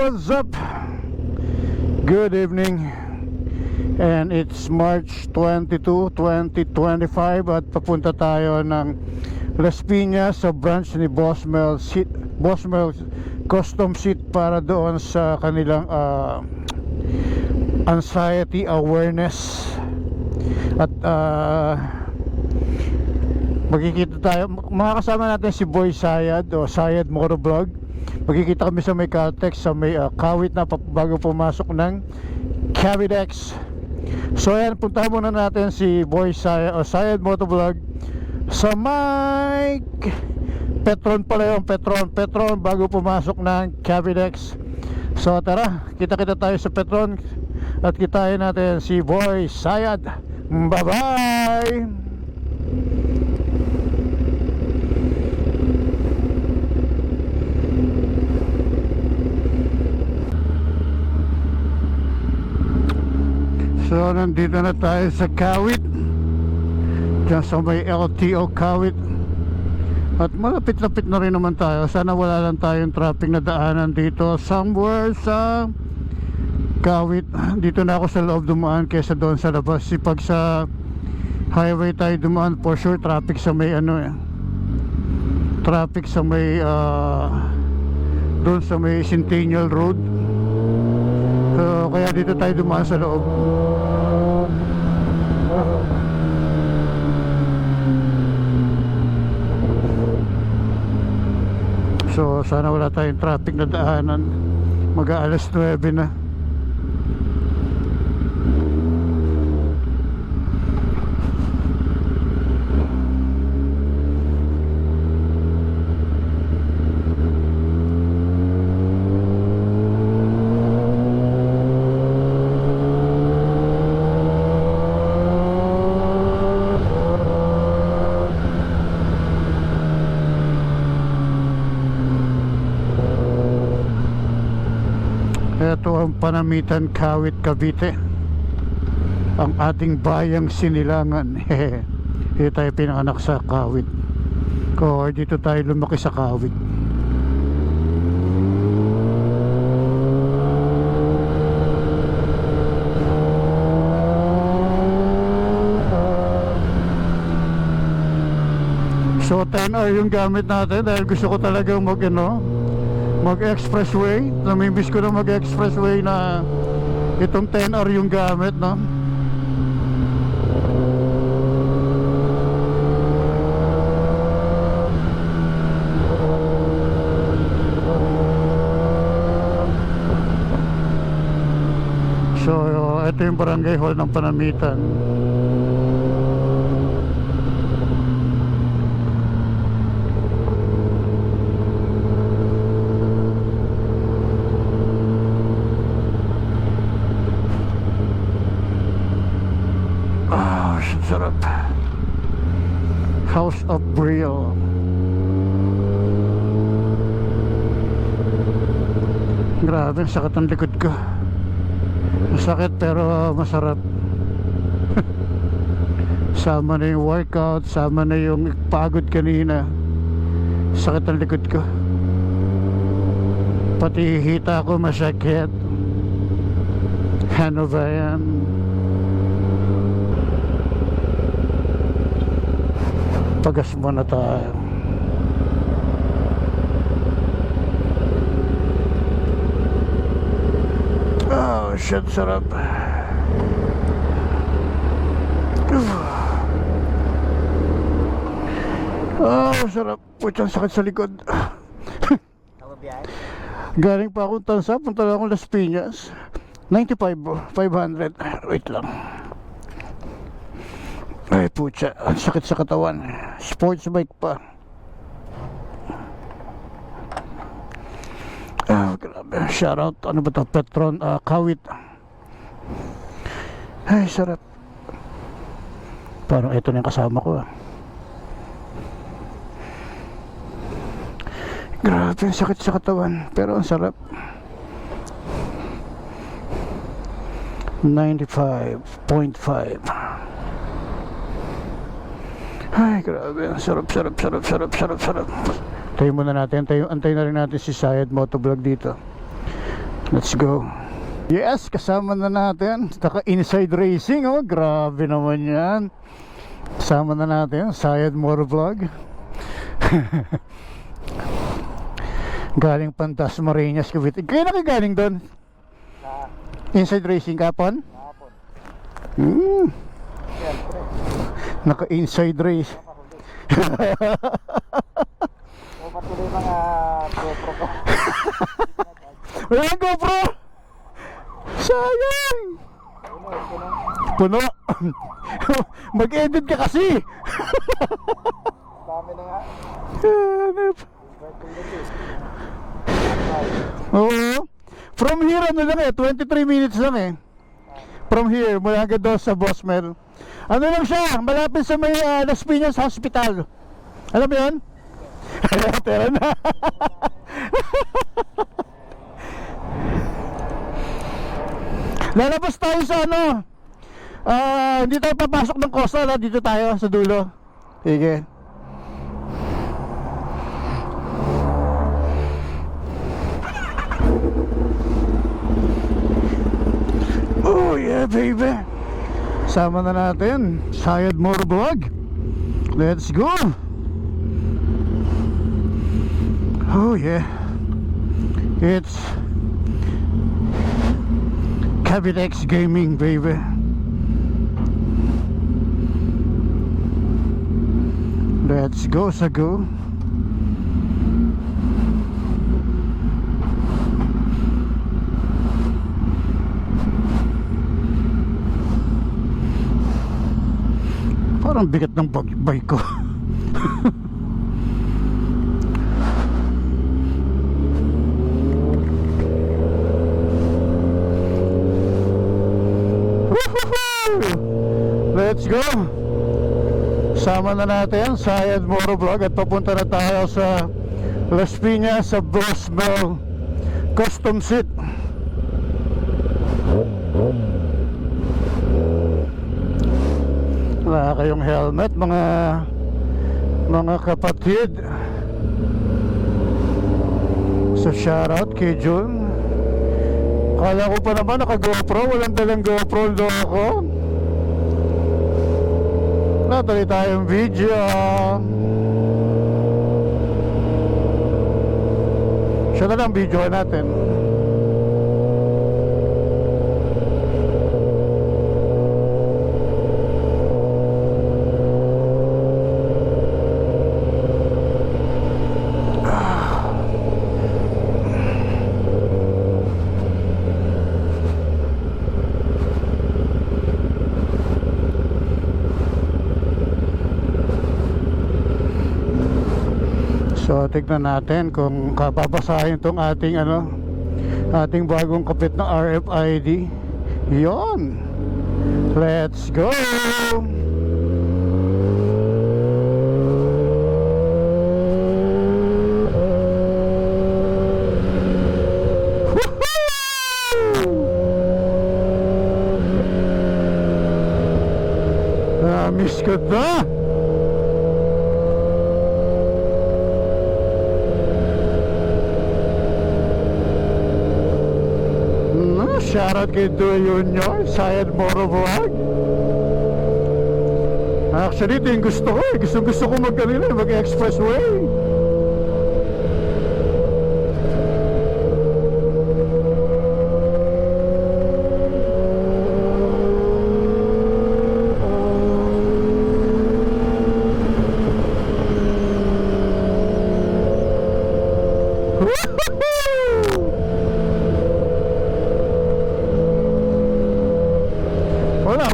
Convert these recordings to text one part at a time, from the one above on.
what's up? Good evening. And it's March 22, 2025 at papunta tayo ng Las Piñas sa branch ni Boss Mel Custom Seat para doon sa kanilang anxiety awareness. At magkikita tayo, makakasama natin si Boy Sayad o Sayad Motovlog. Magkikita kami sa may Caltex, sa may Kawit na bago pumasok ng Cavidex. So ayan, puntahan muna natin si Boy Sayad o Sayad Motovlog sa may Petron pala yung Petron bago pumasok ng Cavidex. So tara, kita-kita tayo sa Petron at kitain natin si Boy Sayad. Bye-bye! So nandito na tayo sa Kawit, dyan sa may LTO Kawit. At malapit-lapit na rin naman tayo. Sana wala lang tayong traffic na daanan dito somewhere sa Kawit. Dito na ako sa loob dumaan kaysa doon sa labas. Pag sa highway tayo dumaan, for sure traffic sa may traffic sa may doon sa may Centennial Road. So kaya dito tayo dumaan sa loob. So sana wala tayong traffic na daanan. Mag-aalas 9 na. Ito ang Panamitan, Kawit, Cavite, ang ating bayang sinilangan. Dito tayo pinanganak sa Kawit, o dito tayo lumaki sa Kawit. So 10R yung gamit natin dahil gusto ko talagang mag-expressway. Namimiss ko na mag-expressway na itong 10R yung gamit, no? So ito yung barangay hall ng Panamitan. Sarap. House of Brill. Grabe, sakit ang likod ko. Masakit pero masarap. Sama na yung workout, sama na yung pagod kanina. Sakit ang likod ko. Pati hita ko masakit. Ano ba yan? Pagas muna tayo. Oh shit, sarap. Oh sarap. Putsang sakit sa likod. Galing pa akong Tansa, punta lang akong Las Piñas. 95, 500. Wait lang. Ay putya, ang sakit sa katawan. Sports bike pa. Grabe, shout out. Ano ba ito? Petron, Kawit. Ay sarap. Parang ito na yung kasama ko. Grabe, ang sakit sa katawan. Pero ang sarap. 95.5. Ay, grabe. Sarap. Tayo muna natin. Antay na rin natin si Sayad Motovlog dito. Let's go. Yes, kasama na natin. Naka inside racing, oh. Grabe naman yan. Kasama na natin Sayad Motovlog. Galing Pantasmariñas, Cavite. Kaya nakagaling doon? Inside racing kapon? Naka inside race. O patuloy mga GoPro ko. Wala GoPro! Sayang! Puno. Mag-edit ka kasi. Dami na nga. Oo. From here ano lang 23 minutes lang From here, mula agad doon sa Bosmel. Ano lang siya, malapit sa may Las Piñas Hospital. Alam mo yun? Tera na. Lalabas tayo sa ano. Hindi tayo papasok ng coastal, dito tayo sa dulo. Sige. Oh yeah baby. Sama na natin Sayad Motovlog. Let's go. Oh yeah. It's Cavitex Gaming baby. Let's go sa go. Parang bigat ng bike ko. Let's go. Sama na natin Sayad Motovlog at papunta na tayo sa Las Piñas sa Bosmel Custom Seat. Wala kayong helmet mga kapatid. So shoutout kay Jun. Kala ko pa naman naka GoPro. Walang dalang GoPro do ako. Natuloy tayong video. Siya na lang video natin. So tignan natin kung kababasahin tong ating ating bagong kapit na RFID. Yon. Let's go. Miss ko na. Shoutout kay Duo Junior, Sayad Motovlog. Actually, ito yung gusto ko Gusto ko mag-expressway.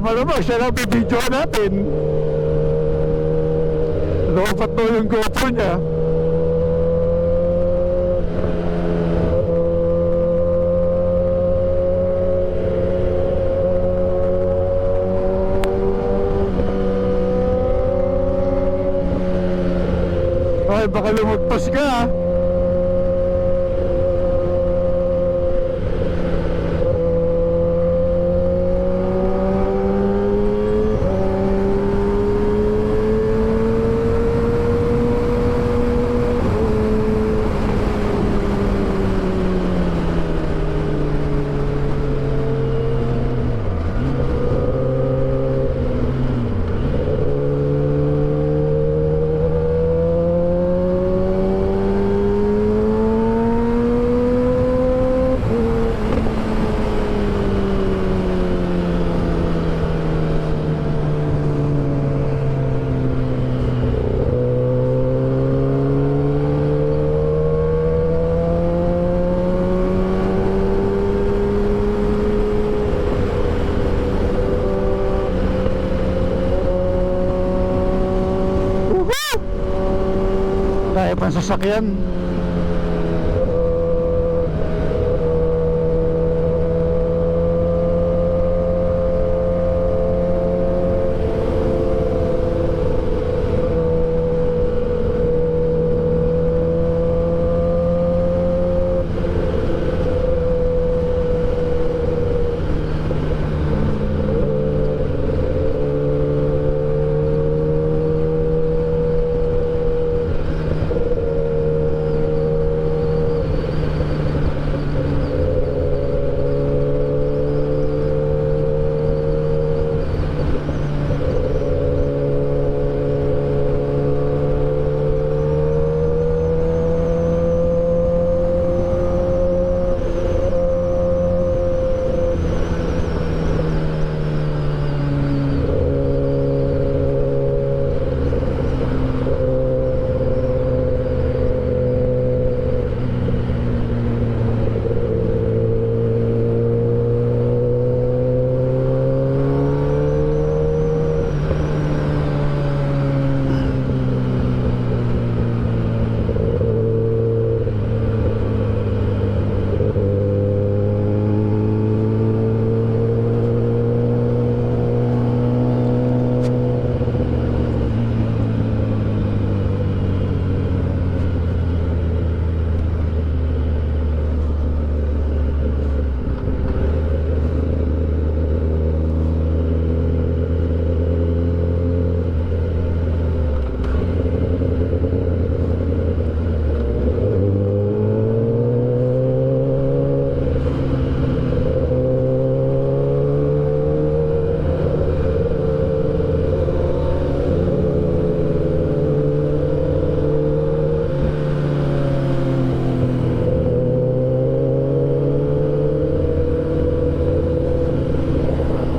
Malamang siya lang video natin. Lobat to yung GoPro niya. Ay, baka lumagpas ka. Marami pang sasakyan.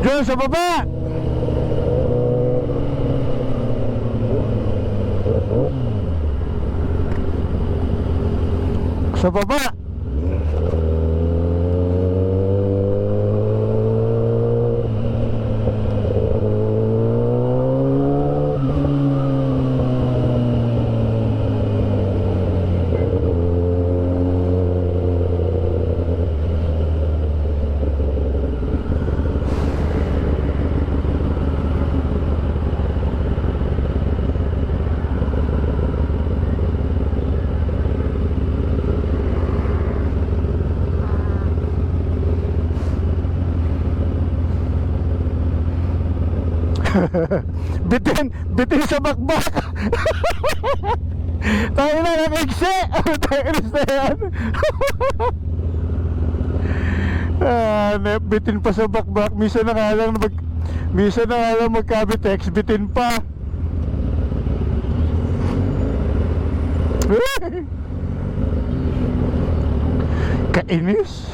Diyan sa baba. Sa baba. bitin sa bakbak. Tayo na ng ikse. Tayo na yan. Bitin pa sa bakbak. Misa na nga lang magkabitex, bitin pa. Kainis.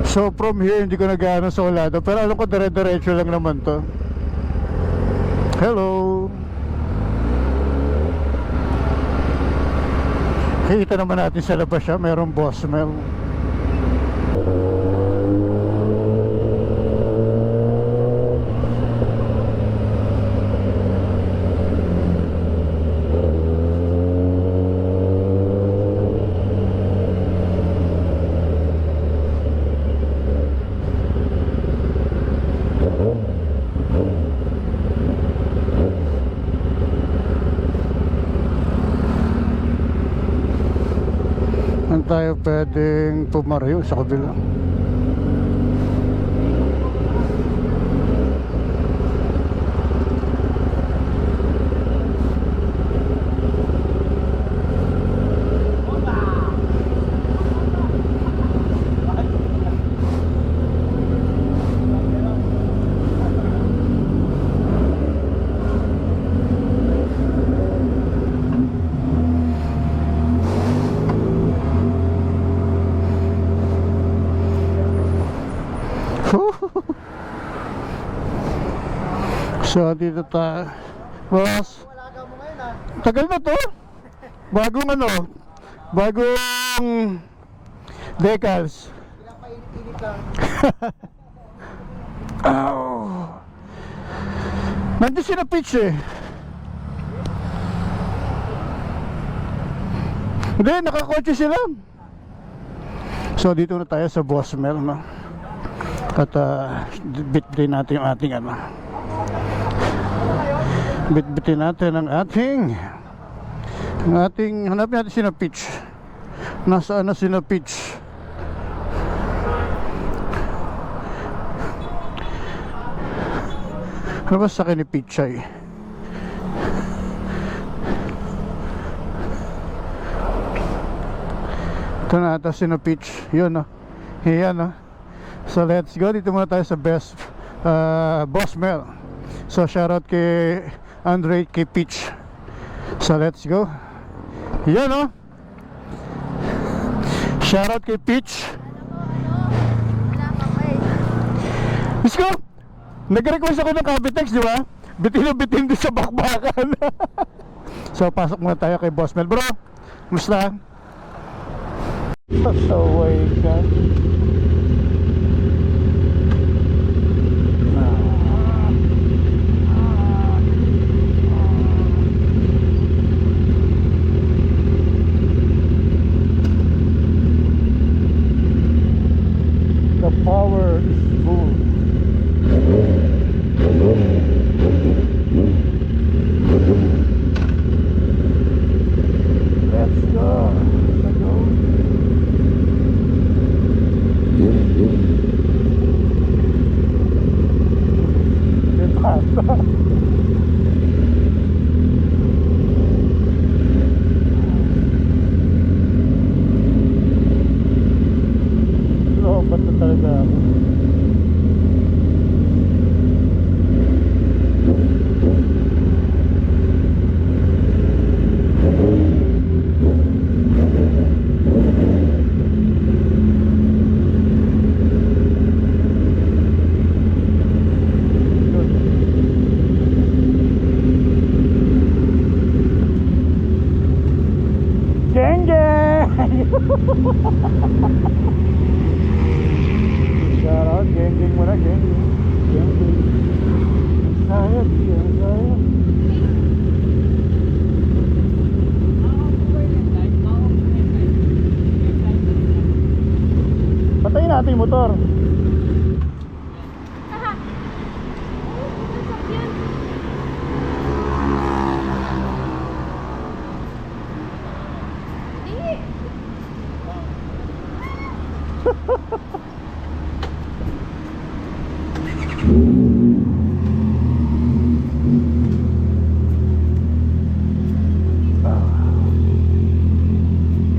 So from here hindi ko nagano sa Olado, pero alam ko dire-diretso lang naman to. Hello. Kita naman natin sa labas siya, mayroong boss smell. Tayo pwedeng pumaryo sa kabila. So dito tayo. Boss, Wala mo ngayon ah. tagal na to. Bagong ano, bagong decals. Pinapainit-init lang. Ow. Nandun si na pitch eh. Hindi, nakakotse sila. So dito na tayo sa Boss Mel, no? At bit-bitin natin yung ating ano. Bit-bitin natin ang ating hanapin natin si na pitch. Nasaan na si na pitch? Ano ba sa akin ni Pichay? Ito na ata si na Peach. Yun no. Yan no. So let's go. Dito muna tayo sa Boss Mel. So shoutout kay Andre, kay Peach. So let's go. Yan no. Shoutout kay Peach. Let's go. Nag-request ako ng Cavitex, di ba? Bitin din sa bakbakan. So pasok muna tayo kay Boss Mel. Bro, musta? Pasaway ka. The power is full. Let's go. Let's go. Pasa. Lobat na talaga ako. Geng geng. Shoutout, geng geng muna, geng geng. Geng geng. Sayang, sayang. Patayin natin yung motor.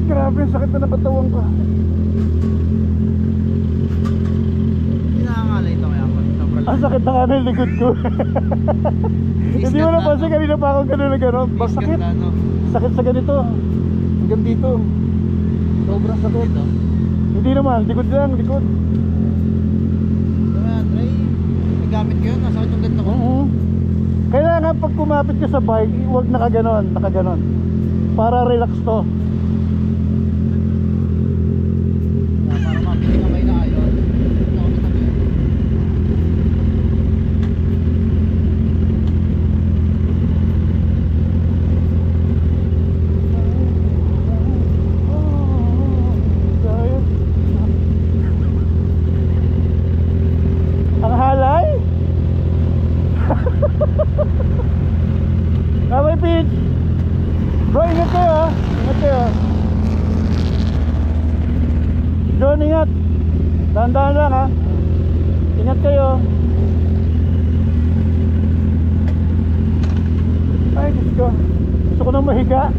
Grabe, ang sakit na nakatawan ko. Pinangangalay ito kaya ako. Sobrang Ang sakit na nga ng likod ko. Hindi mo napansin, kanina pa ako gano'n na gano'n. Sakit. Sakit sa ganito. Hanggang dito. Sobrang sakit. Hindi naman, likod lang, likod. Tara, try. May gamit ko yun. Nasakit yung ganito ko. Kailangan pag kumapit ka sa bike, huwag nakaganon. Para relax to. Para mapili kamay na ayun. Ito ako tabi. Ang halay? Kamay pitch. Bro, ingat kayo ha. Ingat kayo. John, ingat. Dahan-dahan lang ha. Ingat kayo. Ay, Diyos ko. Gusto ko nang mahiga.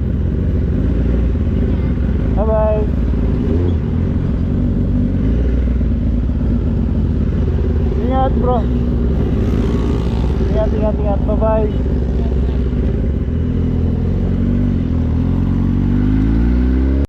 Bye-bye. Ingat bro. Ingat. Bye-bye.